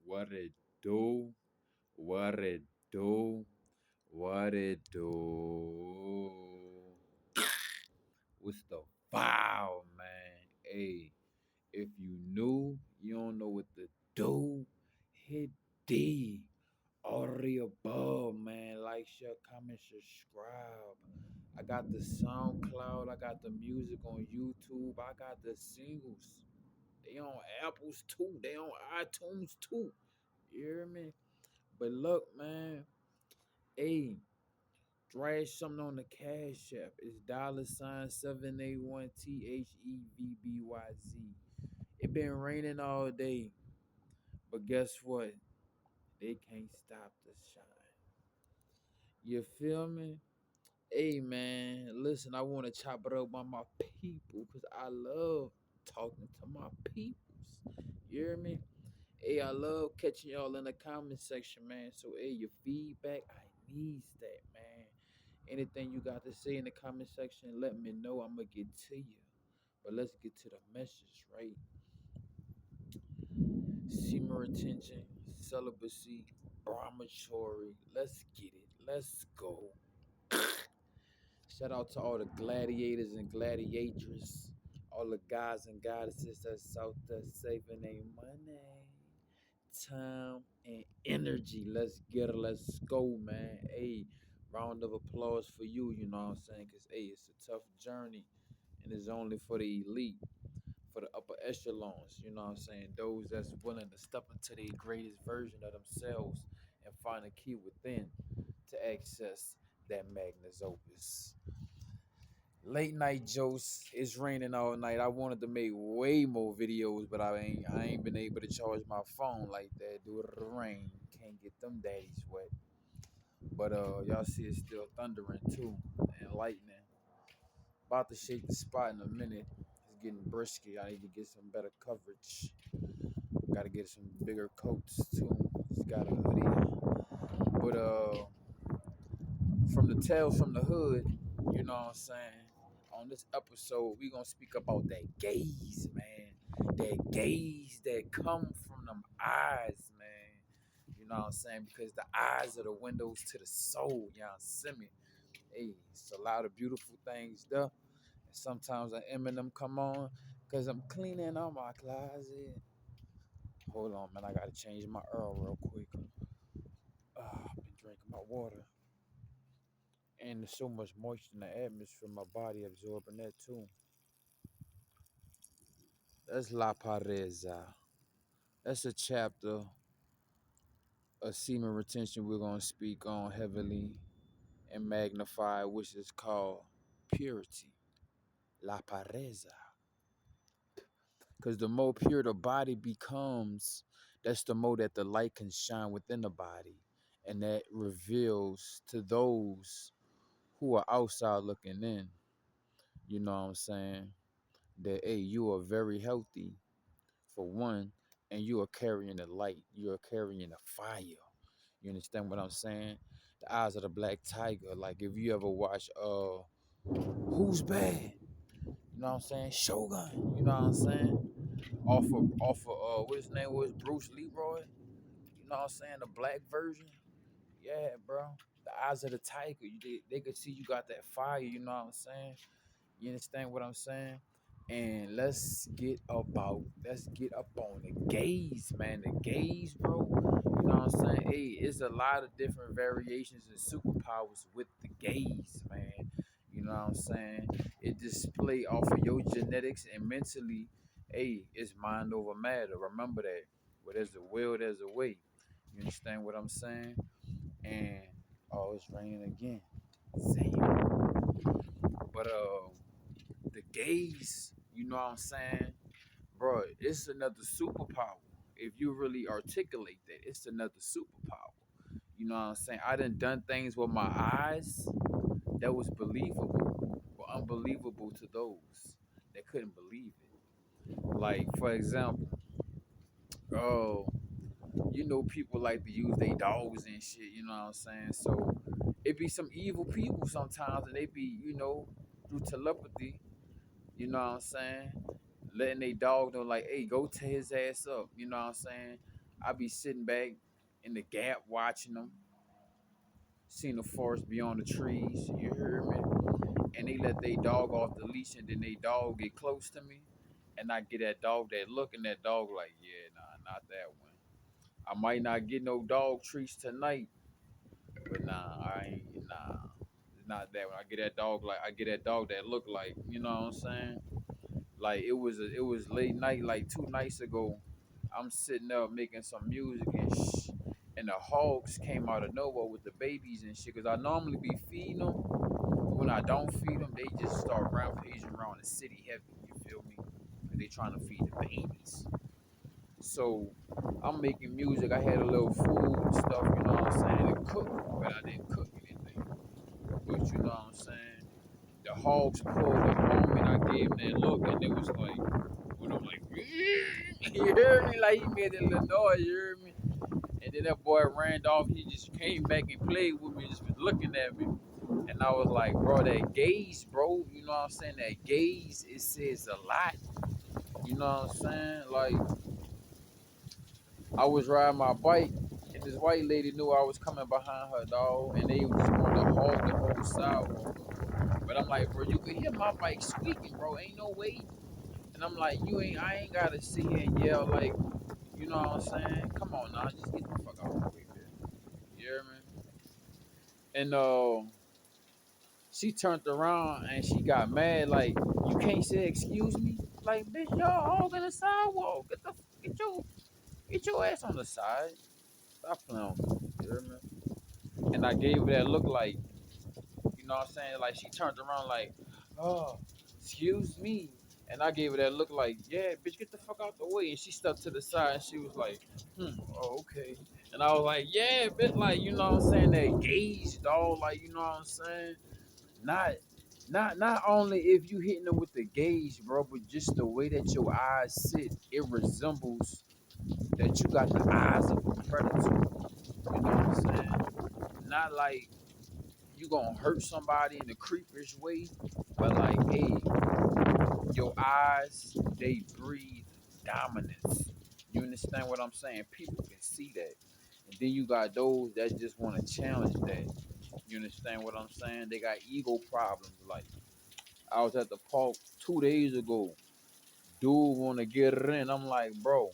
What it do? What it do? What it do? What's the vibe, man? Hey, if you new, you don't know what to do. Hit D. All the above, man. Like, share, comment, subscribe. I got the SoundCloud. I got the music on YouTube. I got the singles. They on Apple's too. They on iTunes too. You hear me? But look, man. Hey, thrash something on the Cash App. It's $781THEVBYZ. It been raining all day, but guess what? They can't stop the shine. You feel me? Hey man, listen, I want to chop it up by my people because I love talking to my peoples. You hear me? Hey, I love catching y'all in the comment section, man. So hey, your feedback, I needs that, man. Anything you got to say in the comment section, let me know. I'm gonna get to you. But let's get to the message, right? Semen retention, celibacy, brahmachari. Let's get it. Let's go. Shout out to all the gladiators and gladiatress, all the guys and goddesses that's out there saving their money, time, and energy. Let's get it. Let's go, man. Hey, round of applause for you, you know what I'm saying? Because, hey, it's a tough journey, and it's only for the elite, for the upper echelons, you know what I'm saying? Those that's willing to step into the greatest version of themselves and find a key within to access that magnus opus. Late night jokes. It's raining all night. I wanted to make way more videos, but I ain't been able to charge my phone like that due to the rain. Can't get them daddies wet. But y'all see it's still thundering too and lightning. About to shake the spot in a minute. It's getting brisky. I need to get some better coverage. Gotta get some bigger coats too. Just got a hoodie. But from the tales from the hood, you know what I'm saying? On this episode, we gonna speak about that gaze, man. That gaze that come from them eyes, man. You know what I'm saying? Because the eyes are the windows to the soul, y'all see me. Hey, it's a lot of beautiful things there. And sometimes an Eminem come on, because I'm cleaning out my closet. Hold on, man. I gotta change my Earl real quick. I've been drinking my water. And there's so much moisture in the atmosphere, my body absorbing that too. That's La Pareza. That's a chapter of semen retention we're going to speak on heavily and magnify, which is called purity. La Pareza. Because the more pure the body becomes, that's the more that the light can shine within the body. And that reveals to those who are outside looking in, you know what I'm saying, that, hey, you are very healthy, for one, and you are carrying the light. You are carrying the fire. You understand what I'm saying? The eyes of the black tiger. Like if you ever watch Who's Bad? You know what I'm saying? Shogun. You know what I'm saying? Off of what his name was, Bruce Leroy. You know what I'm saying? The black version. Yeah, bro. The eyes of the tiger. They could see you got that fire. You know what I'm saying? You understand what I'm saying? And let's get up on the gaze, man. The gaze, bro. You know what I'm saying? Hey, it's a lot of different variations and superpowers with the gaze, man. You know what I'm saying? It display off of your genetics and mentally, hey, it's mind over matter. Remember that. Where there's a will, there's a way. You understand what I'm saying? And oh, it's raining again. Same. But the gaze, you know what I'm saying? Bro, it's another superpower. If you really articulate that, it's another superpower. You know what I'm saying? I done things with my eyes that was believable, but unbelievable to those that couldn't believe it. Like, for example, oh, you know, people like to use their dogs and shit, you know what I'm saying? So it be some evil people sometimes, and they be, you know, through telepathy, you know what I'm saying? Letting they dog know, like, hey, go tear his ass up. You know what I'm saying? I be sitting back in the gap watching them, seeing the forest beyond the trees. You hear me? And they let their dog off the leash, and then they dog get close to me, and I get that dog that look, and that dog like, yeah, nah, not that one. I might not get no dog treats tonight, but nah, I ain't nah. It's not that one. I get that dog that look like, you know what I'm saying? Like it was late night, like 2 nights ago. I'm sitting up making some music and the hogs came out of nowhere with the babies and shit. Cause I normally be feeding them. When I don't feed them, they just start rampaging around the city heavy. You feel me? Cause they trying to feed the babies. So I'm making music. I had a little food and stuff, you know what I'm saying, to cook, but I didn't cook anything. But you know what I'm saying? The hogs pulled up on me and I gave them that look and it was like, when I'm like, you heard me? Like he made that little noise, you heard me? And then that boy ran off. He just came back and played with me, just was looking at me. And I was like, bro, that gaze, bro, you know what I'm saying? That gaze, it says a lot. You know what I'm saying? Like, I was riding my bike, and this white lady knew I was coming behind her, dog, and they just wanted to hog the whole sidewalk. But I'm like, bro, you can hear my bike squeaking, bro. Ain't no way. And I'm like, I ain't gotta sit here and yell like, you know what I'm saying? Come on now, just get the fuck out of the way, man. You hear me? And she turned around and she got mad, like, you can't say excuse me? Like, bitch, y'all hogging the sidewalk. Get your ass on the side. Stop playing with me. You hear me? And I gave her that look like, you know what I'm saying? Like she turned around like, oh, excuse me. And I gave her that look like, yeah, bitch, get the fuck out the way. And she stepped to the side and she was like, oh, okay. And I was like, yeah, bitch, like, you know what I'm saying? That gaze, dog, like, you know what I'm saying? Not not only if you hitting them with the gaze, bro, but just the way that your eyes sit, it resembles that you got the eyes of a predator. You know what I'm saying? Not like you gonna hurt somebody in a creepish way, but like, hey, your eyes, they breathe dominance. You understand what I'm saying? People can see that. And then you got those that just want to challenge that. You understand what I'm saying? They got ego problems. Like, I was at the park 2 days ago. Dude want to get it in. I'm like, bro,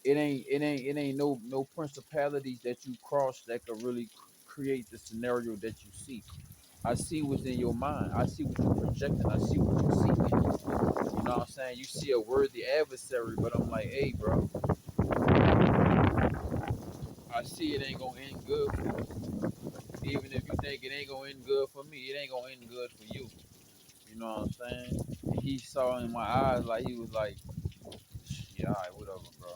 it ain't no principalities that you cross that could really create the scenario that you see. I see what's in your mind. I see what you're projecting. I see what you're seeking. You know what I'm saying? You see a worthy adversary, but I'm like, hey, bro, I see it ain't gonna end good for you. Even if you think it ain't gonna end good for me, it ain't gonna end good for you. You know what I'm saying? And he saw in my eyes like he was like, yeah, all right, whatever, bro.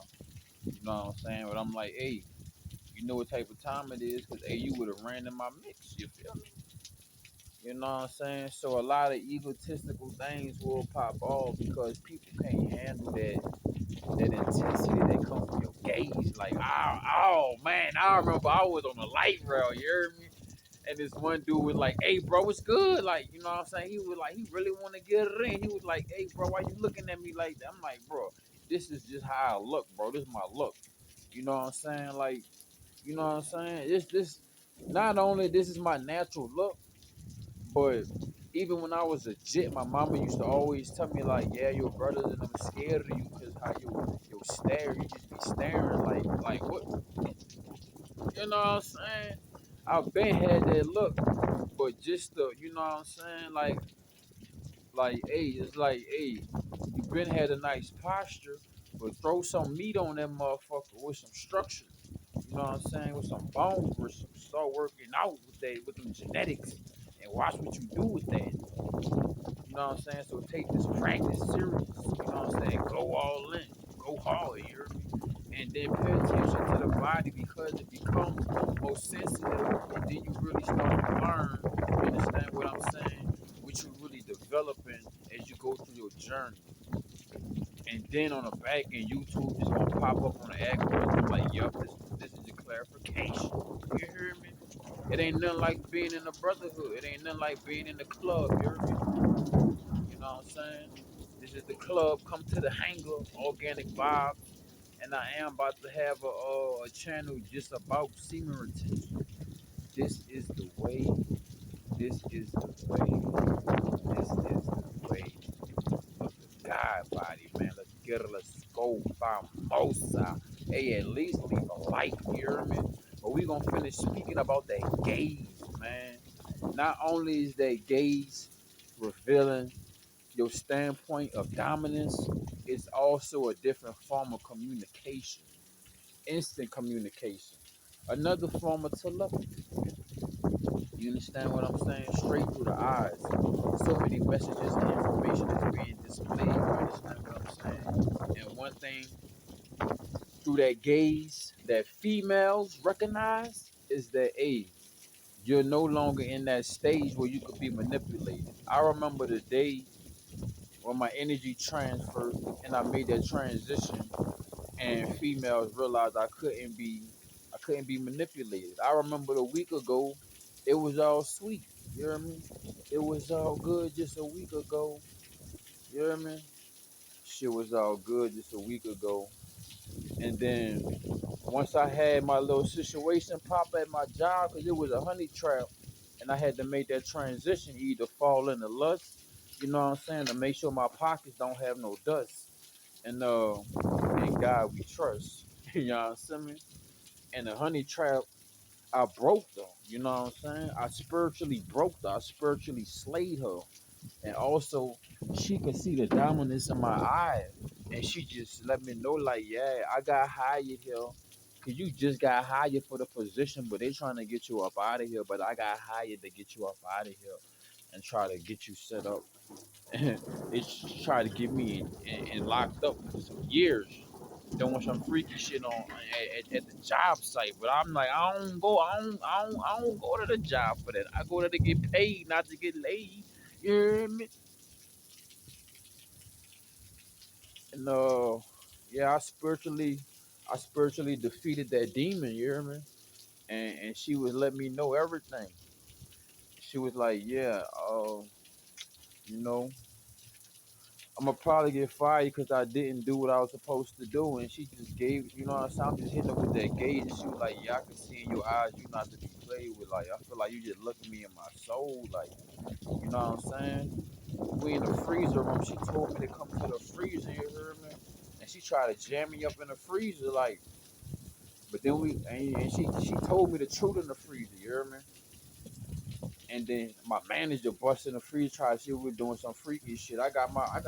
You know what I'm saying? But I'm like, hey, you know what type of time it is? Because, hey, you would have ran in my mix. You feel me? You know what I'm saying? So a lot of egotistical things will pop off because people can't handle that intensity that comes from your gaze. Like, oh man, I remember I was on the light rail, you heard me? And this one dude was like, hey bro, it's good. Like, you know what I'm saying? He was like, he really wanna get it in. He was like, hey bro, why you looking at me like that? I'm like, bro, this is just how I look, bro. This is my look. You know what I'm saying? Like, you know what I'm saying? This not only this is my natural look, but even when I was a jit, my mama used to always tell me like, yeah, your brothers and them scared of you because how you stare, you just be staring like what, you know what I'm saying? I've been had that look, but just the, you know what I'm saying, hey, it's like, hey, you been had a nice posture, but throw some meat on that motherfucker with some structure. You know what I'm saying? With some bones, with some start working out with that, with them genetics, and watch what you do with that. You know what I'm saying? So take this practice serious. You know what I'm saying? Go all in. Go hard, you hear me? And then pay attention to the body because it becomes more sensitive and then you really start to learn, you understand what I'm saying? What you really developing as you go through your journey. And then on the back end, YouTube is gonna pop up on the algorithm like, yup, this is your clarification. You hear me? It ain't nothing like being in the brotherhood. It ain't nothing like being in the club, you hear me? You know what I'm saying? This is the club. Come to the hangar, OrganicVbyz, and I am about to have a channel just about semen retention. This is the way. This is the way. This is the way of the God body, man. Let's get it. Let's go. Famosa. Hey, at least leave a like, you hear me? But we gonna finish speaking about that gaze, man. Not only is that gaze revealing your standpoint of dominance, it's also a different form of communication, instant communication, another form of telepathy. You understand what I'm saying? Straight through the eyes. So many messages and information is being displayed. You understand what I'm saying? And one thing through that gaze that females recognize is that, hey, you're no longer in that stage where you could be manipulated. I remember the day when my energy transferred and I made that transition and females realized I couldn't be manipulated. I remember a week ago, it was all sweet. You hear me? It was all good just a week ago. You hear me? Shit was all good just a week ago. And then once I had my little situation pop at my job, because it was a honey trap, and I had to make that transition, either fall into lust, you know what I'm saying, to make sure my pockets don't have no dust. And in God we trust. You know what I'm saying? And the honey trap, I broke her. You know what I'm saying? I spiritually broke her. I spiritually slayed her. And also, she could see the dominance in my eye. And she just let me know, like, yeah, I got hired here. Cause you just got hired for the position, but they trying to get you up out of here. But I got hired to get you up out of here and try to get you set up. They tried to get me in locked up for some years, doing some freaky shit on at the job site. But I'm like, I don't go to the job for that. I go there to get paid, not to get laid. You hear me? And yeah, I spiritually defeated that demon. You hear me? And she was letting me know everything. She was like, yeah, you know, I'm gonna probably get fired because I didn't do what I was supposed to do. And she just gave, you know what I'm saying? I'm just hitting her with that gauge. And she was like, yeah, I can see in your eyes you not to be played with. Like, I feel like you just looking me in my soul. Like, you know what I'm saying? We in the freezer room. She told me to come to the freezer, you heard me? And she tried to jam me up in the freezer, like, but then she told me the truth in the freezer, you heard me? And then my manager busted in the freezer, tried to see we were doing some freaky shit. I got my, you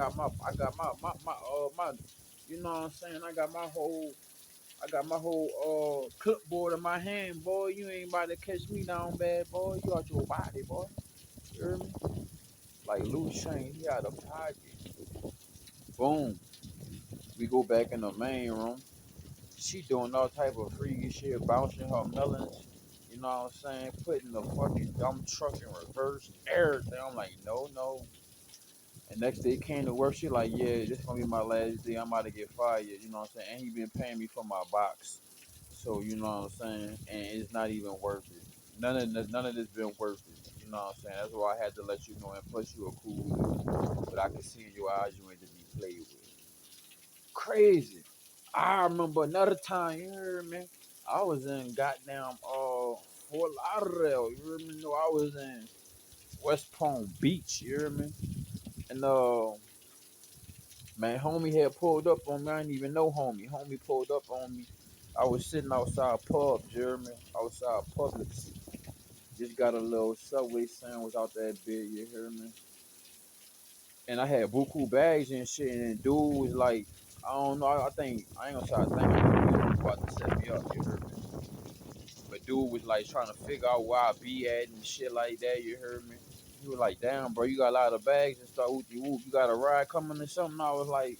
know what I'm saying? I got my whole clipboard in my hand, boy. You ain't about to catch me down bad, boy. You out your body, boy. You hear me? Like loose chain, he out of pocket. Boom. We go back in the main room. She doing all type of freaky shit, bouncing her melons. You know what I'm saying? Putting the fucking dump truck in reverse, everything. I'm like, no, no. And next day came to work. She like, yeah, this gonna be my last day. I'm about to get fired. You know what I'm saying? And he been paying me for my box. So you know what I'm saying? And it's not even worth it. None of this been worth it. You know what I'm saying? That's why I had to let you know. And plus, you a cool dude. But I can see in your eyes you ain't to be played with. Crazy. I remember another time. You heard me? I was in goddamn Fort Lauderdale. You hear me? No, I was in West Palm Beach. You hear me? And man, homie had pulled up on me. I didn't even know homie. Homie pulled up on me. I was sitting outside pub, Jeremy, outside Publix. Just got a little Subway sandwich out that bit, you hear me? And I had buku bags and shit, and dude was like, I don't know, I think, I ain't gonna say I think he was about to set me up, you heard me? But dude was like trying to figure out where I be at and shit like that, you heard me? He was like, damn, bro, you got a lot of bags and stuff, whoopty whoop, you got a ride coming or something? I was like,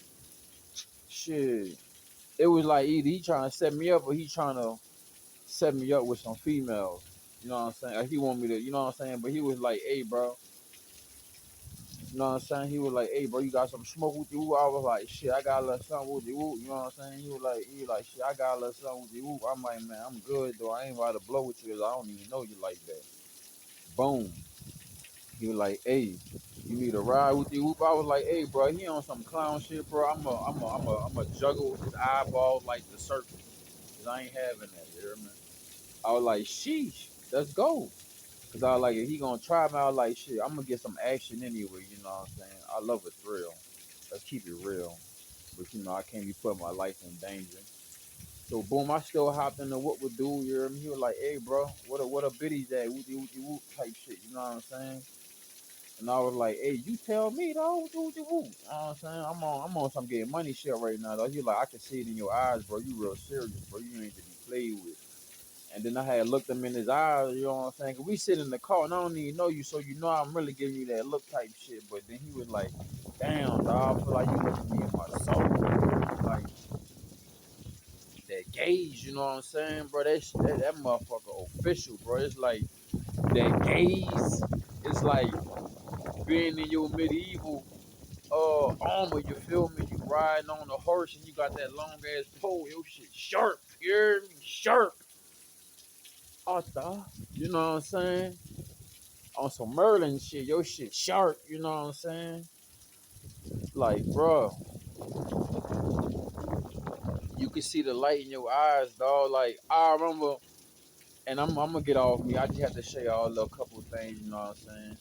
shit. It was like either he trying to set me up or he trying to set me up with some females. You know what I'm saying? Like he want me to, you know what I'm saying? But he was like, hey, bro. You know what I'm saying? He was like, hey, bro, you got some smoke with you? I was like, shit, I got a little something with you. You know what I'm saying? He was like, shit, I got a little something with you. I'm like, man, I'm good, though. I ain't about to blow with you because I don't even know you like that. Boom. He was like, "Hey, you need a ride with you?" I was like, "Hey, bro, he on some clown shit, bro. I'm a juggle his eyeballs like the circus, cause I ain't having that, you hear me?" I was like, "Sheesh, let's go." Cause I was like, if he gonna try me, I was like, shit, I'm gonna get some action anyway. You know what I'm saying? I love a thrill. Let's keep it real. But you know, I can't be putting my life in danger. So boom, I still hopped into what would do. You hear me? He was like, "Hey, bro, what a biddies at? Wooty whoop type shit." You know what I'm saying? And I was like, "Hey, you tell me though, wooty whoop." You know what I'm saying? I'm on some getting money shit right now though. He like, "I can see it in your eyes, bro. You real serious, bro. You ain't to be played with." And then I had looked him in his eyes, you know what I'm saying? 'Cause we sit in the car and I don't even know you, so you know I'm really giving you that look type shit. But then he was like, "Damn, dog, I feel like you looking me in my soul." Like that gaze, you know what I'm saying, bro? That motherfucker official, bro. It's like that gaze. It's like being in your medieval armor. You feel me? You riding on a horse and you got that long ass pole. Your shit sharp. You hear me? Sharp. Arthur. You know what I'm saying? On some Merlin shit, your shit sharp. You know what I'm saying? Like, bro, you can see the light in your eyes, dog. Like, I remember. And I'm gonna get off me. I just have to show y'all a little couple of things, you know what I'm saying?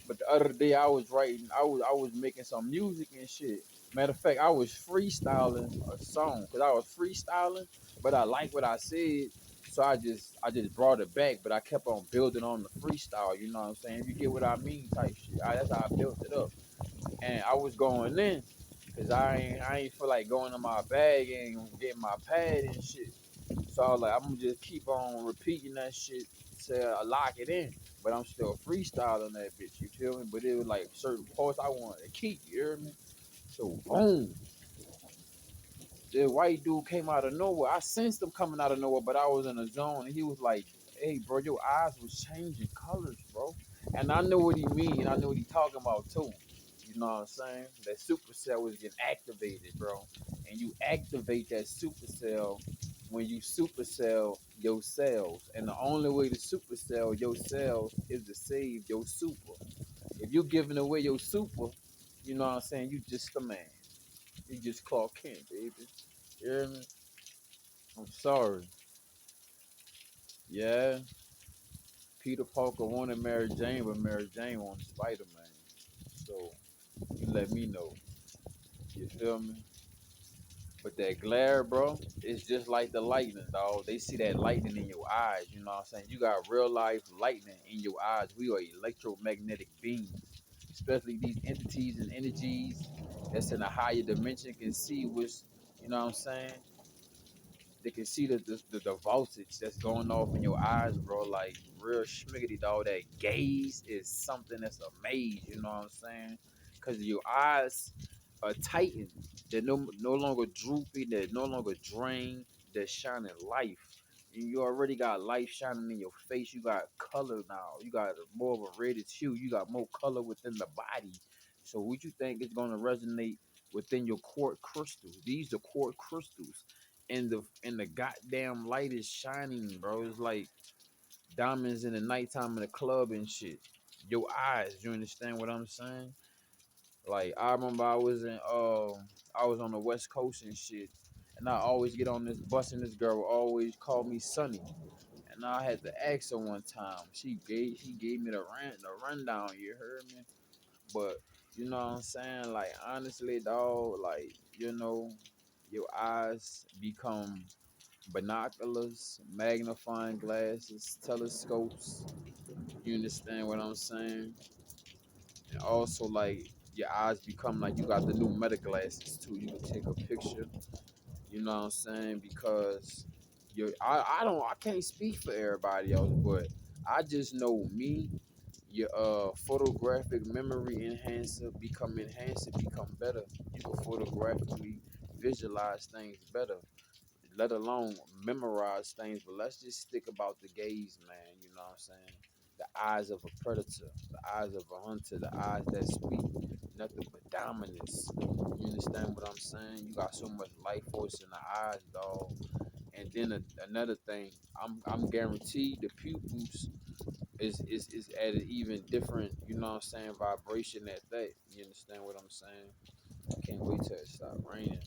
But the other day I was writing, I was making some music and shit. Matter of fact, I was freestyling a song because I was freestyling, but I like what I said, so I just brought it back. But I kept on building on the freestyle, you know what I'm saying? If you get what I mean, type shit. That's how I built it up. And I was going in because I ain't feel like going to my bag and getting my pad and shit. So I was like, I'm gonna just keep on repeating that shit till I lock it in. But I'm still freestyling that bitch, you feel me? But it was like certain parts I wanted to keep, you hear me? So boom, the white dude came out of nowhere. I sensed him coming out of nowhere, but I was in a zone and he was like, "Hey bro, your eyes was changing colors, bro." And I knew what he mean, and I knew what he talking about too. You know what I'm saying? That supercell was getting activated, bro. And you activate that supercell when you supercell your cells. And the only way to supercell your cells is to save your super. If you're giving away your super, you know what I'm saying? You just a man. You just Clark Kent, baby. You hear me? I'm sorry. Yeah, Peter Parker wanted Mary Jane, but Mary Jane wanted Spider Man. So you let me know. You feel me? But that glare, bro, it's just like the lightning, dog. They see that lightning in your eyes. You know what I'm saying? You got real life lightning in your eyes. We are electromagnetic beings, especially these entities and energies that's in a higher dimension can see what's, you know what I'm saying? They can see the voltage that's going off in your eyes, bro. Like real schmiggity dog. That gaze is something that's amazing. You know what I'm saying? Because your eyes are tightened. They're no longer droopy. They're no longer drained. They're shining life. And you already got life shining in your face. You got color now. You got more of a reddish hue. You got more color within the body. So what you think is going to resonate within your quartz crystals? These are quartz crystals and the goddamn light is shining, bro. It's like diamonds in the nighttime in the club and shit. Your eyes, you understand what I'm saying? Like I remember I was on the West Coast and shit, and I always get on this bus and this girl would always call me Sonny. And I had to ask her one time. She gave me the rundown, you heard me? But you know what I'm saying? Like honestly, dog, like, your eyes become binoculars, magnifying glasses, telescopes. You understand what I'm saying? And also, like, your eyes become like you got the new meta glasses too. You can take a picture. You know what I'm saying? Because I can't speak for everybody else, but I just know me. Your photographic memory enhancer become better. You can photographically visualize things better, let alone memorize things. But let's just stick about the gaze, man. You know what I'm saying? The eyes of a predator, the eyes of a hunter, the eyes that speak nothing but dominance. You understand what I'm saying? You got so much life force in the eyes, dog. And then another thing, I'm guaranteed the pupils. is at an even different, you know what I'm saying, vibration at that. You understand what I'm saying? I can't wait till it stop raining.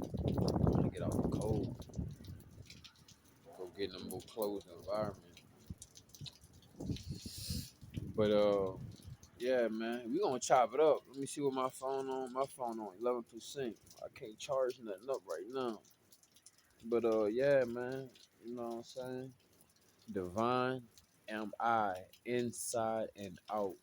I want to get out the cold, go get in a more closed environment. But yeah, man, we gonna chop it up. Let me see what my phone on. My phone on 11%. I can't charge nothing up right now. But yeah, man, you know what I'm saying? Divine am I, inside and out.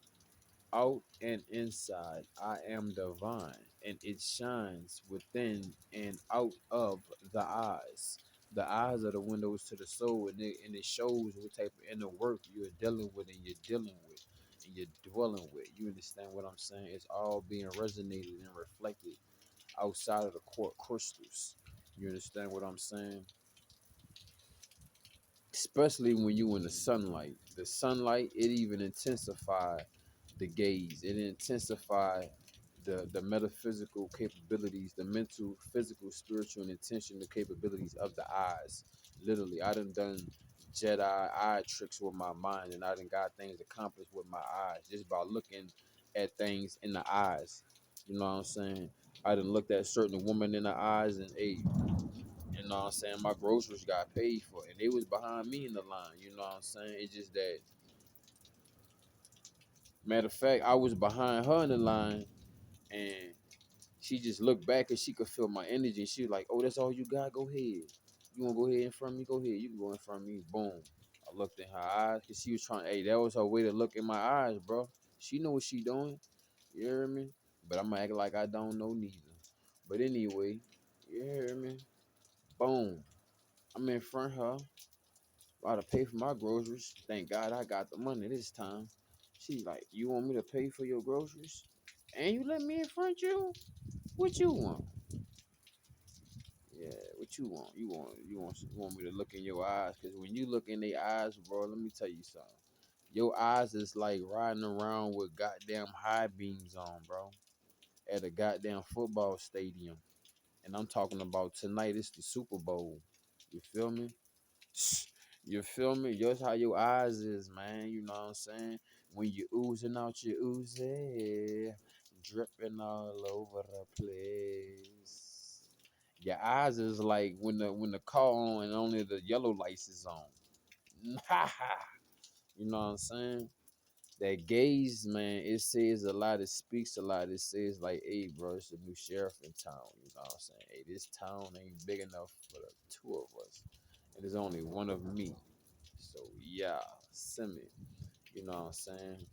Out and inside, I am divine, and it shines within and out of the eyes. The eyes are the windows to the soul, and it shows what type of inner work you're dealing with, and you're dealing with, and you're dwelling with. You understand what I'm saying? It's all being resonated and reflected outside of the court crystals. You understand what I'm saying? Especially when you in the sunlight. The sunlight, it even intensify the gaze. It intensify the metaphysical capabilities, the mental, physical, spiritual, and intentional capabilities of the eyes. Literally, I done Jedi eye tricks with my mind, and I done got things accomplished with my eyes just by looking at things in the eyes. You know what I'm saying? I done looked at certain women in the eyes, and hey, you know what I'm saying, my groceries got paid for, and they was behind me in the line. You know what I'm saying? It's just that, matter of fact, I was behind her in the line, and she just looked back and she could feel my energy. She was like, "Oh, that's all you got? Go ahead. You want to go ahead in front of me? Go ahead. You can go in front of me." Boom. I looked in her eyes because she was trying. Hey, that was her way to look in my eyes, bro. She know what she doing. You hear me? But I'm acting like I don't know neither. But anyway, you hear me? Boom. I'm in front of her. About to pay for my groceries. Thank God I got the money this time. She's like, "You want me to pay for your groceries? And you let me in front you? What you want?" Yeah, what you want? You want me to look in your eyes? Cause when you look in their eyes, bro, let me tell you something. Your eyes is like riding around with goddamn high beams on, bro, at a goddamn football stadium. And I'm talking about tonight. It's the Super Bowl. You feel me? You feel me? Just how your eyes is, man. You know what I'm saying? When you oozing out your oozy, dripping all over the place. Your eyes is like when the car on and only the yellow lights is on. You know what I'm saying? That gaze, man, it says a lot. It speaks a lot. It says like, "Hey, bro, it's a new sheriff in town." You know what I'm saying? Hey, this town ain't big enough for the two of us, and there's only one of me. So yeah, send me. You know what I'm saying?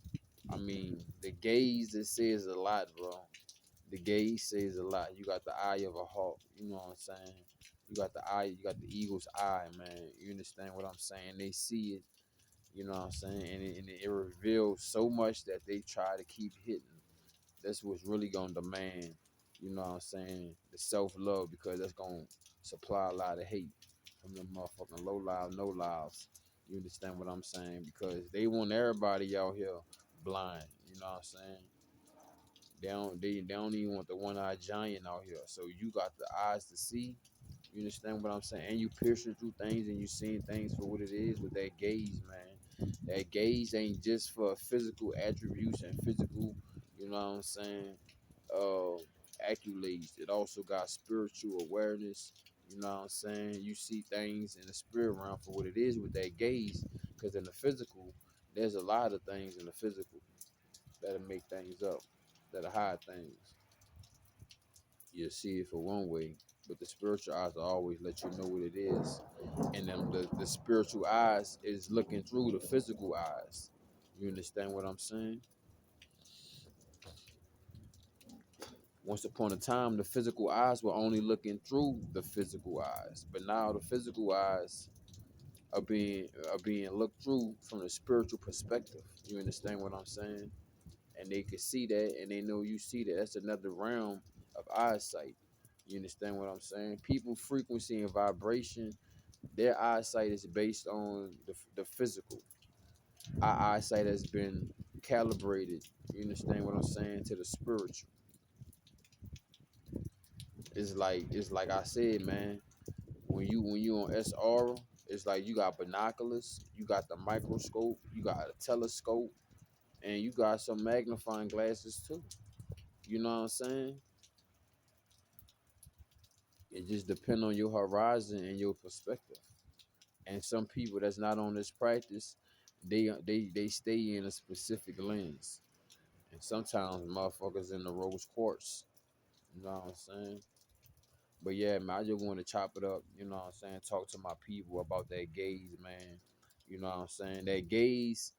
I mean, the gaze, it says a lot, bro. The gaze says a lot. You got the eye of a hawk. You know what I'm saying? You got the eye. You got the eagle's eye, man. You understand what I'm saying? They see it. You know what I'm saying? And it reveals so much that they try to keep hitting. That's what's really gonna demand, you know what I'm saying, the self-love, because that's gonna supply a lot of hate from the motherfucking low lives, no lives. You understand what I'm saying? Because they want everybody out here blind, you know what I'm saying? They don't even want the one-eyed giant out here. So you got the eyes to see. You understand what I'm saying? And you piercing through things and you seeing things for what it is with that gaze, man. That gaze ain't just for physical attributes and physical, you know what I'm saying, uh, accolades. It also got spiritual awareness. You know what I'm saying? You see things in the spirit realm for what it is with that gaze. Because in the physical, there's a lot of things in the physical that'll make things up, that'll hide things. You'll see it for one way, but the spiritual eyes will always let you know what it is. And then the spiritual eyes is looking through the physical eyes. You understand what I'm saying? Once upon a time, the physical eyes were only looking through the physical eyes, but now the physical eyes are being looked through from the spiritual perspective. You understand what I'm saying? And they can see that, and they know you see that. That's another realm of eyesight. You understand what I'm saying? People frequency and vibration, their eyesight is based on the physical. Our eyesight has been calibrated. You understand what I'm saying, to the spiritual. It's like I said, man. When you on SR, It's like you got binoculars, you got the microscope, you got a telescope, and you got some magnifying glasses too. You know what I'm saying? It just depends on your horizon and your perspective. And some people that's not on this practice, they stay in a specific lens. And sometimes motherfuckers in the rose quartz. You know what I'm saying? But yeah, man, I just want to chop it up. You know what I'm saying? Talk to my people about that gaze, man. You know what I'm saying? That gaze,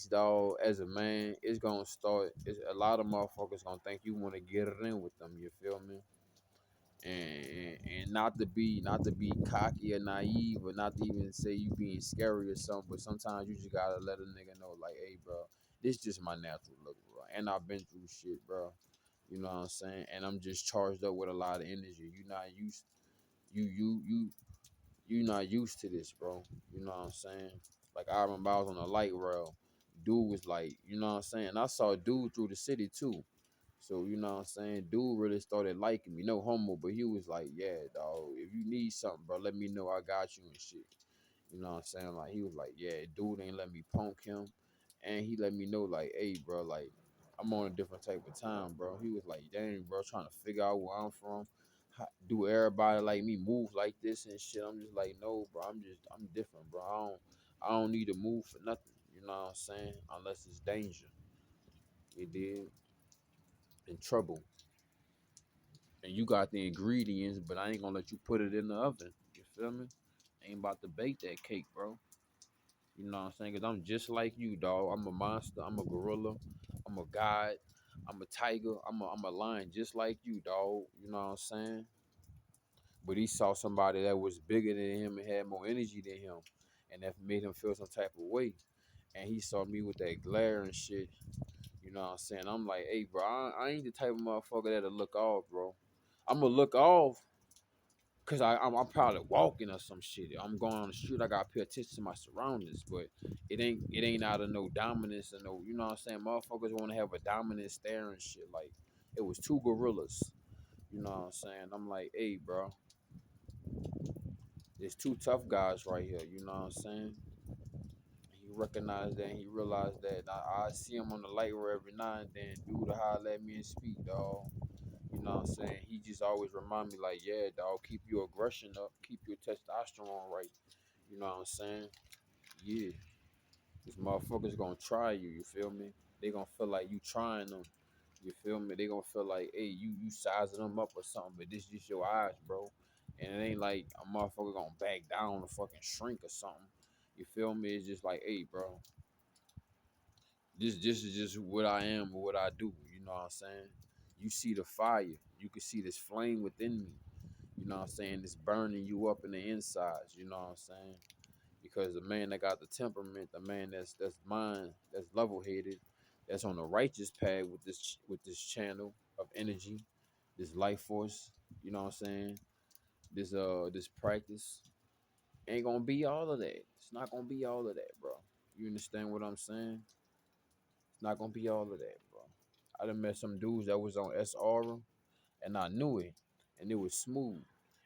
dog. As a man, it's gonna start. A lot of motherfuckers gonna think you want to get it in with them. You feel me? And not to be cocky or naive, or not to even say you being scary or something. But sometimes you just gotta let a nigga know, like, hey, bro, this just my natural look, bro. And I've been through shit, bro. You know what I'm saying? And I'm just charged up with a lot of energy. You you not used to this, bro. You know what I'm saying? Like I remember I was on a light rail. Dude was like, you know what I'm saying? And I saw a dude through the city too. So you know what I'm saying? Dude really started liking me. No homo, but he was like, yeah, dog, if you need something, bro, let me know. I got you and shit. You know what I'm saying? Like he was like, yeah, dude ain't let me punk him. And he let me know, like, hey, bro, like, I'm on a different type of time, bro. He was like, dang, bro, trying to figure out where I'm from. Do everybody like me move like this and shit? I'm just like, no, bro. I'm different, bro. I don't need to move for nothing. You know what I'm saying? Unless it's danger. You did in trouble, and you got the ingredients, but I ain't gonna let you put it in the oven. You feel me? Ain't about to bake that cake, bro. You know what I'm saying? Cause I'm just like you, dog. I'm a monster. I'm a gorilla. I'm a god. I'm a tiger. I'm a lion, just like you, dog. You know what I'm saying? But he saw somebody that was bigger than him and had more energy than him, and that made him feel some type of way. And he saw me with that glare and shit. You know what I'm saying? I'm like, hey, bro, I ain't the type of motherfucker that'll look off, bro. I'm gonna look off because I'm probably walking or some shit. I'm going on the street. I gotta pay attention to my surroundings, but it ain't out of no dominance or no. You know what I'm saying? Motherfuckers want to have a dominant stare and shit. Like it was two gorillas. You know what I'm saying? I'm like, hey, bro, there's two tough guys right here. You know what I'm saying? He recognized that and he realized that. I see him on the light road every now and then. Dude to holler at me and speak, dog. You know what I'm saying? He just always remind me like, yeah, dog, keep your aggression up, keep your testosterone right. You know what I'm saying? Yeah. These motherfuckers gonna try you, you feel me? They gonna feel like you trying them. You feel me? They gonna feel like, hey, you sizing them up or something, but this just your eyes, bro. And it ain't like a motherfucker gonna back down or fucking shrink or something. You feel me? It's just like, hey, bro, this is just what I am or what I do. You know what I'm saying? You see the fire. You can see this flame within me. You know what I'm saying? It's burning you up in the insides. You know what I'm saying? Because the man that got the temperament, the man that's mind, that's level headed, that's on the righteous path with this channel of energy, this life force. You know what I'm saying? This practice ain't gonna be all of that. It's not gonna be all of that, bro. You understand what I'm saying? It's not gonna be all of that, bro. I done met some dudes that was on SR and I knew it, and it was smooth.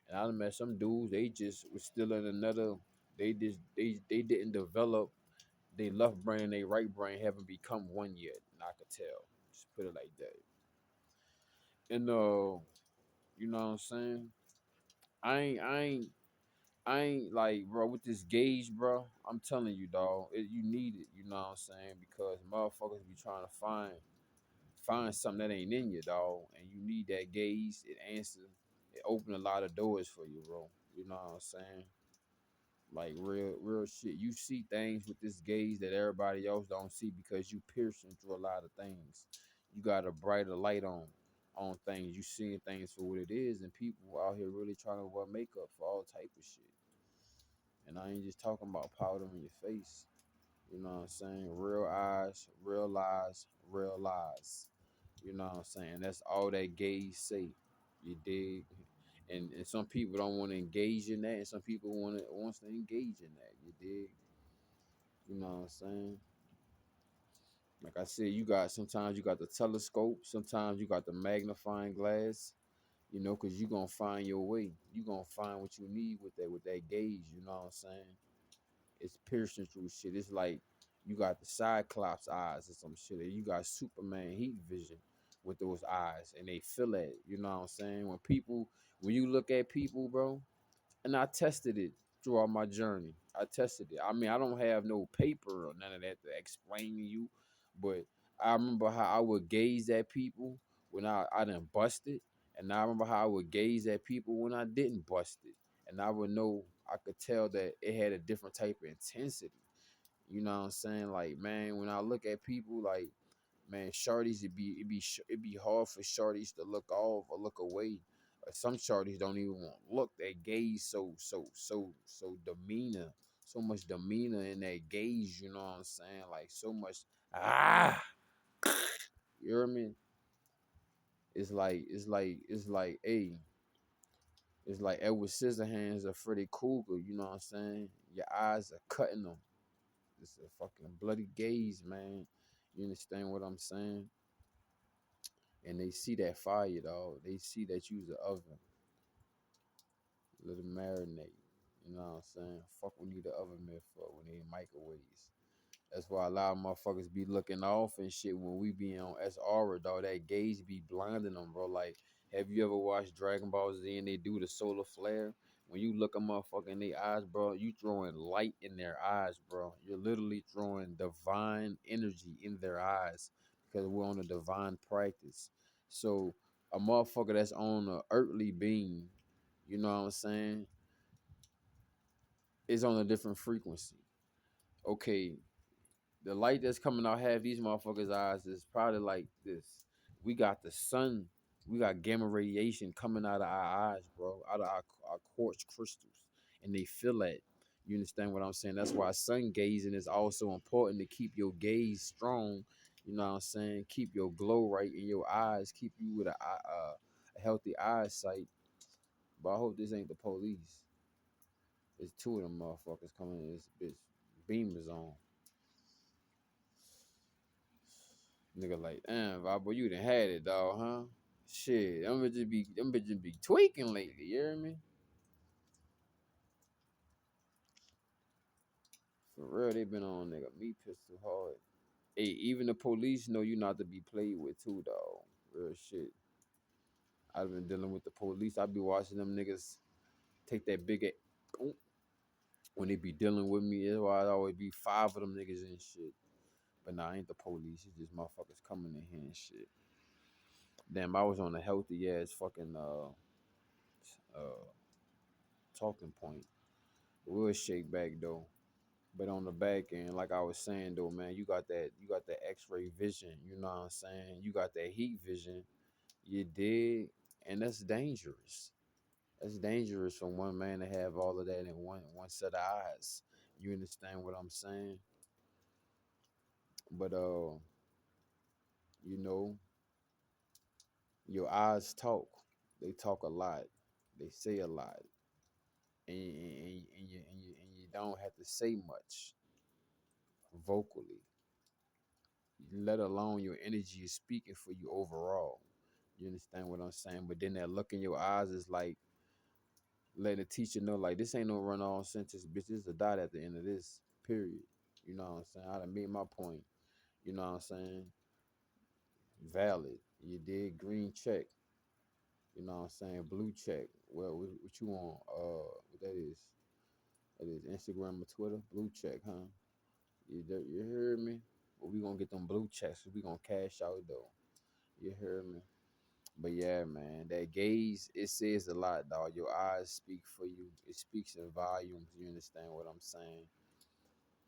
And I done met some dudes, they just was still in another. They didn't develop their left brain and their right brain haven't become one yet. And I could tell. Just put it like that. And you know what I'm saying? I ain't I ain't I ain't like, bro, with this gauge, bro. I'm telling you, dog, you need it. You know what I'm saying? Because motherfuckers be trying to find something that ain't in you, dog, and you need that gaze. It answers. It open a lot of doors for you, bro. You know what I'm saying? Like real shit. You see things with this gaze that everybody else don't see because you piercing through a lot of things. You got a brighter light on things. You seeing things for what it is, and people out here really trying to wear makeup for all type of shit. And I ain't just talking about powder on your face. You know what I'm saying? Real eyes, real lies, real lies. You know what I'm saying? That's all that gays say. You dig? And some people don't want to engage in that, and some people wants to engage in that. You dig? You know what I'm saying? Like I said, you got sometimes you got the telescope, sometimes you got the magnifying glass. you know, because you gonna find your way. You gonna find what you need with that gaze, you know what I'm saying? It's piercing through shit. It's like you got the Cyclops eyes or some shit. Or you got Superman heat vision with those eyes, and they feel it. You know what I'm saying? When you look at people, bro, and I tested it throughout my journey. I tested it. I mean, I don't have no paper or none of that to explain to you, but I remember how I would gaze at people when I done busted, and I remember how I would gaze at people when I didn't bust it, and I would know I could tell that it had a different type of intensity. You know what I'm saying? Like, man, when I look at people, like, man, shorties, it be hard for shorties to look off or look away. Some shorties don't even want to look. They gaze so demeanor, so much demeanor in that gaze. You know what I'm saying? Like so much ah, you hear me? Hey, it's like Edward Scissorhands or Freddy Krueger. You know what I'm saying? Your eyes are cutting them. It's a fucking bloody gaze, man. You understand what I'm saying? And they see that fire, dog. They see that you's the oven. Let it marinate. You know what I'm saying? Fuck we need the oven mitt for when they microwaves. That's why a lot of motherfuckers be looking off and shit when we be on SR, dog. That gaze be blinding them, bro. Like, have you ever watched Dragon Ball Z and they do the solar flare? When you look a motherfucker in their eyes, bro, you throwing light in their eyes, bro. You're literally throwing divine energy in their eyes because we're on a divine practice. So a motherfucker that's on a earthly being, you know what I'm saying, is on a different frequency. Okay, the light that's coming out half these motherfuckers' eyes is probably like this. We got the sun, we got gamma radiation coming out of our eyes, bro, out of our quartz crystals, and they feel that. You understand what I'm saying? That's why sun gazing is also important to keep your gaze strong. You know what I'm saying? Keep your glow right in your eyes. Keep you with a healthy eyesight. But I hope this ain't the police. It's two of them motherfuckers coming in this bitch. Beam is on. Nigga like, damn, Boy, you done had it, dog, huh? Shit, them bitches be tweaking lately, you hear me? For real, they been on nigga me pistol hard. Hey, even the police know you not to be played with too, dog. Real shit. I've been dealing with the police. I be watching them niggas take that big when they be dealing with me. That's why I always be five of them niggas and shit. But nah, I ain't the police. It's just motherfuckers coming in here and shit. Damn, I was on a healthy ass fucking uh talking point. We'll shake back though. But on the back end, like I was saying though, man, you got that X-ray vision, you know what I'm saying? You got that heat vision, you dig? And that's dangerous. That's dangerous for one man to have all of that in one set of eyes. You understand what I'm saying? But you know, your eyes talk. They talk a lot. They say a lot. And you don't have to say much vocally, let alone your energy is speaking for you overall. You understand what I'm saying? But then that look in your eyes is like letting the teacher know, like, this ain't no run on sentence, bitch. This is a dot at the end of this, period. You know what I'm saying? I done made my point. You know what I'm saying? Valid. You did green check. You know what I'm saying? Blue check. Well, what you want? What that is? That is Instagram or Twitter? Blue check, huh? You heard me? But we gonna get them blue checks. We gonna cash out though. You heard me? But yeah, man, that gaze, it says a lot, dog. Your eyes speak for you. It speaks in volumes. You understand what I'm saying?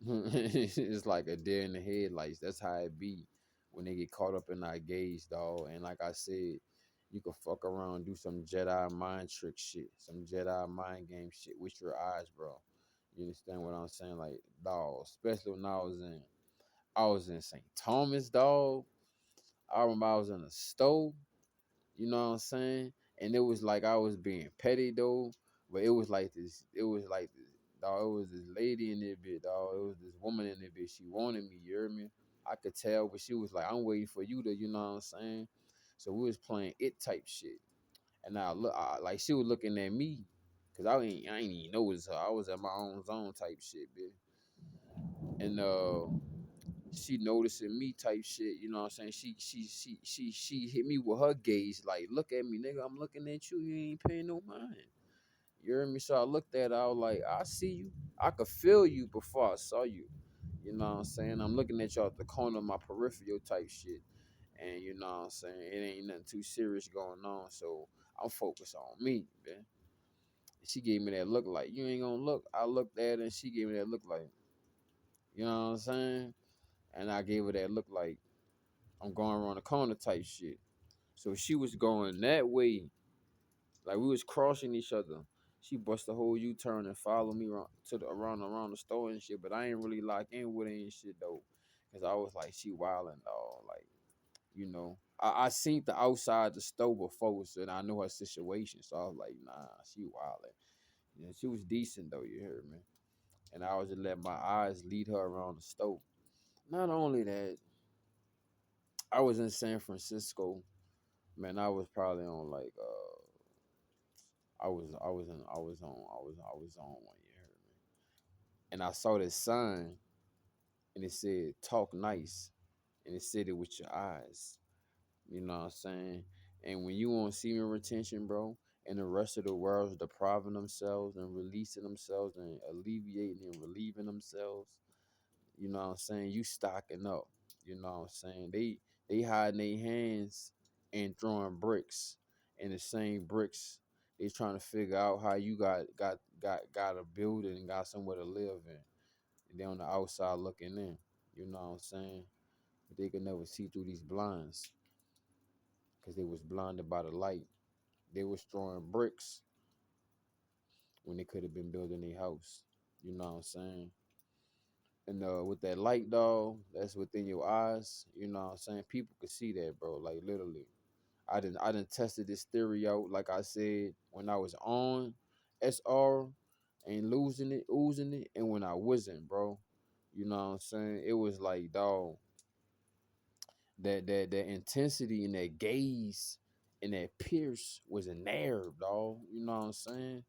It's like a deer in the headlights. That's how it be when they get caught up in our gaze, dog. And like I said, you can fuck around and do some Jedi mind trick shit, some Jedi mind game shit with your eyes, bro. You understand what I'm saying? Like, dog, especially when I was in St. Thomas, dog. I remember I was in a store, you know what I'm saying? And it was like I was being petty though, but it was like this, dog, it was this lady in there bit, dog. It was this woman in there bit. She wanted me, you hear me? I could tell, but she was like, I'm waiting for you to, you know what I'm saying? So we was playing it type shit. And like she was looking at me, cause I ain't even notice her. I was at my own zone type shit, bitch. And she noticing me type shit, you know what I'm saying? She hit me with her gaze, like, look at me, nigga, I'm looking at you, you ain't paying no mind. You hear me? So I looked at her, I was like, I see you. I could feel you before I saw you. You know what I'm saying? I'm looking at you out the corner of my peripheral type shit. And you know what I'm saying? It ain't nothing too serious going on. So I'm focused on me, man. She gave me that look like, you ain't gonna look. I looked at her and she gave me that look like, you know what I'm saying? And I gave her that look like I'm going around the corner type shit. So she was going that way, like we was crossing each other. She bust the whole U-turn and followed me around to the around the store and shit. But I ain't really lock in with her and shit though, cause I was like, she wildin' dog. Like, you know, I seen the outside the store before, so and I knew her situation. So I was like, nah, she wildin'. Yeah, she was decent though. You heard me? And I was just let my eyes lead her around the store. Not only that, I was in San Francisco. Man, I was probably on like I was on one, you heard me. And I saw this sign and it said talk nice. And it said it with your eyes. You know what I'm saying? And when you on semen retention, bro, and the rest of the world's depriving themselves and releasing themselves and alleviating and relieving themselves, you know what I'm saying? You stocking up. You know what I'm saying? They hiding their hands and throwing bricks. And the same bricks, they trying to figure out how you got a building and got somewhere to live in. And they on the outside looking in. You know what I'm saying? But they could never see through these blinds because they was blinded by the light. They was throwing bricks when they could have been building a house. You know what I'm saying? And with that light, dog, that's within your eyes. You know what I'm saying? People could see that, bro. Like literally. I didn't tested this theory out, like I said, when I was on SR and losing it, oozing it, and when I wasn't, bro. You know what I'm saying? It was like, dog, that intensity and that gaze and that pierce was in there, dog. You know what I'm saying?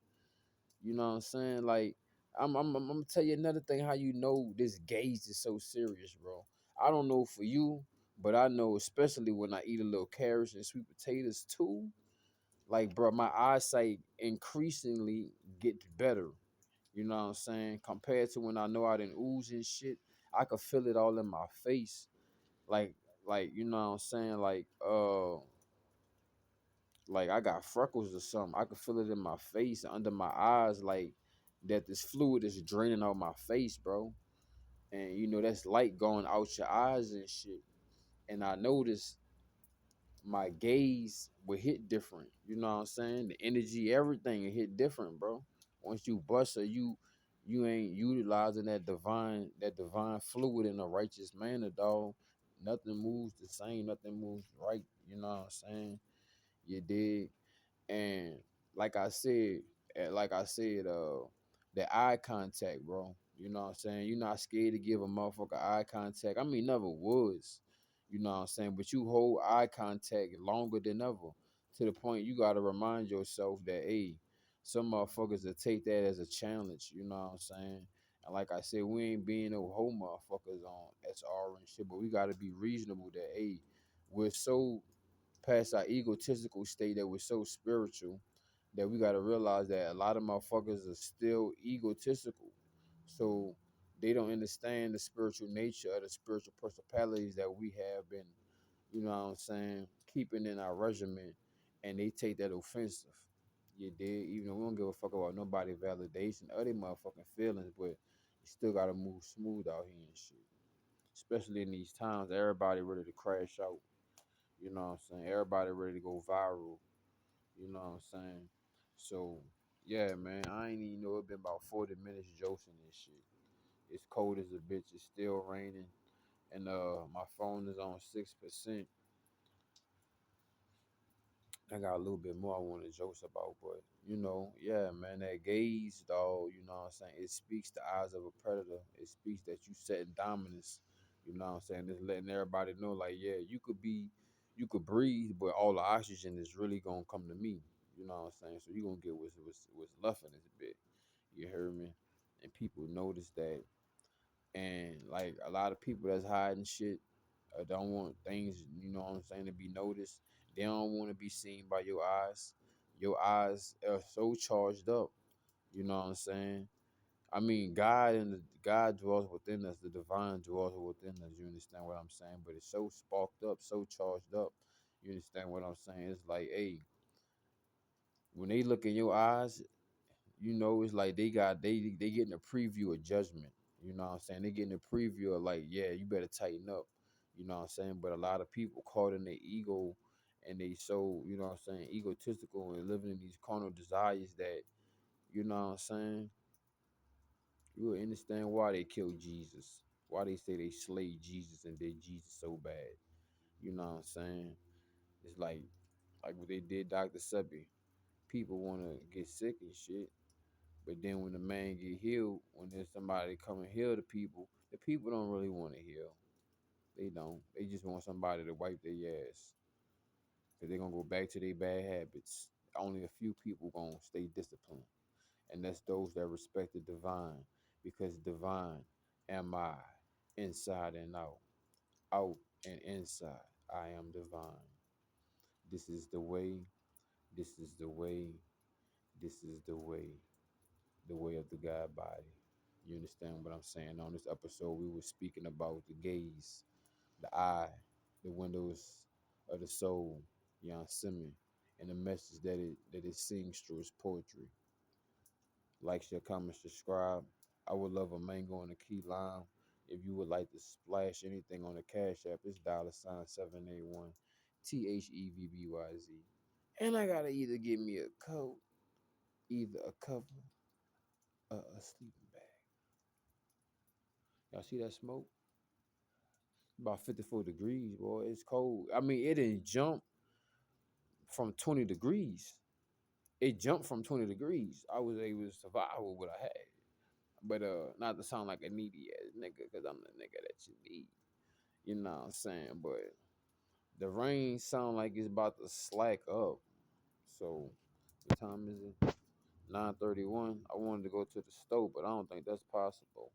You know what I'm saying? Like, I'm gonna tell you another thing how you know this gaze is so serious, bro. I don't know for you, but I know especially when I eat a little carrots and sweet potatoes too. Like, bro, my eyesight increasingly gets better. You know what I'm saying? Compared to when I know I didn't ooze and shit, I could feel it all in my face. Like, you know what I'm saying? Like I got freckles or something. I could feel it in my face and under my eyes, like that this fluid is draining out my face, bro. And you know that's light going out your eyes and shit. And I noticed my gaze would hit different. You know what I'm saying? The energy, everything it hit different, bro. Once you bust her, you ain't utilizing that divine fluid in a righteous manner, dog. Nothing moves the same, nothing moves right. You know what I'm saying? You dig? And like I said, the eye contact, bro. You know what I'm saying? You're not scared to give a motherfucker eye contact. I mean, never was. You know what I'm saying? But you hold eye contact longer than ever to the point you got to remind yourself that, hey, some motherfuckers will take that as a challenge. You know what I'm saying? And like I said, we ain't being no whole motherfuckers on SR and shit, but we got to be reasonable that, hey, we're so past our egotistical state that we're so spiritual that we got to realize that a lot of motherfuckers are still egotistical. So they don't understand the spiritual nature of the spiritual principalities that we have been, you know what I'm saying, keeping in our regimen, and they take that offensive. You did, even though we don't give a fuck about nobody validation or their motherfucking feelings, but you still gotta move smooth out here and shit. Especially in these times, everybody ready to crash out. You know what I'm saying? Everybody ready to go viral. You know what I'm saying? So, yeah, man, I ain't even know it been about 40 minutes josting this shit. It's cold as a bitch. It's still raining. And my phone is on 6%. I got a little bit more I want to joke about, but you know, yeah, man, that gaze, dog, you know what I'm saying? It speaks the eyes of a predator. It speaks that you set in dominance. You know what I'm saying? It's letting everybody know, like, yeah, you could breathe, but all the oxygen is really gonna come to me. You know what I'm saying? So you gonna get what's left in this bit. You heard me? And people notice that, and like a lot of people that's hiding shit, don't want things, you know what I'm saying, to be noticed. They don't want to be seen by your eyes. Your eyes are so charged up. You know what I'm saying? I mean, God dwells within us. The divine dwells within us. You understand what I'm saying? But it's so sparked up, so charged up. You understand what I'm saying? It's like, hey, when they look in your eyes, you know, it's like they getting a preview of judgment. You know what I'm saying? They getting a preview of like, yeah, you better tighten up. You know what I'm saying? But a lot of people caught in their ego, and they so, you know what I'm saying, egotistical and living in these carnal desires that, you know what I'm saying, you will understand why they killed Jesus. Why they say they slayed Jesus and did Jesus so bad. You know what I'm saying? It's like what they did Dr. Sebi. People wanna get sick and shit. But then when the man get healed, when there's somebody come and heal the people don't really want to heal. They don't. They just want somebody to wipe their ass. Cause they're gonna go back to their bad habits. Only a few people gonna stay disciplined. And that's those that respect the divine. Because divine am I, inside and out and inside. I am divine. This is the way, this is the way, this is the way of the God body. You understand what I'm saying? On this episode, we were speaking about the gaze, the eye, the windows of the soul, Jan Simmons, and the message that it sings through its poetry. Like, share, comment, subscribe. I would love a mango and a key lime. If you would like to splash anything on the Cash App, it's $781 THEVBYZ. And I gotta either get me a coat, either a cover, or a sleeping bag. Y'all see that smoke? About 54 degrees, boy. It's cold. I mean, it didn't jump from 20 degrees. It jumped from 20 degrees. I was able to survive with what I had. But not to sound like a needy ass nigga, because I'm the nigga that you need. You know what I'm saying? But the rain sound like it's about to slack up. So what time is it? 9:31. I wanted to go to the store, but I don't think that's possible.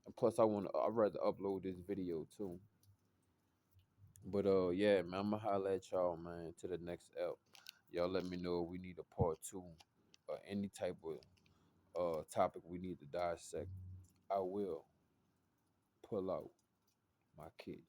And plus I'd rather upload this video too. But yeah, man, I'ma holla at y'all, man, to the next ep. Y'all let me know if we need a part two or any type of topic we need to dissect. I will pull out my kid.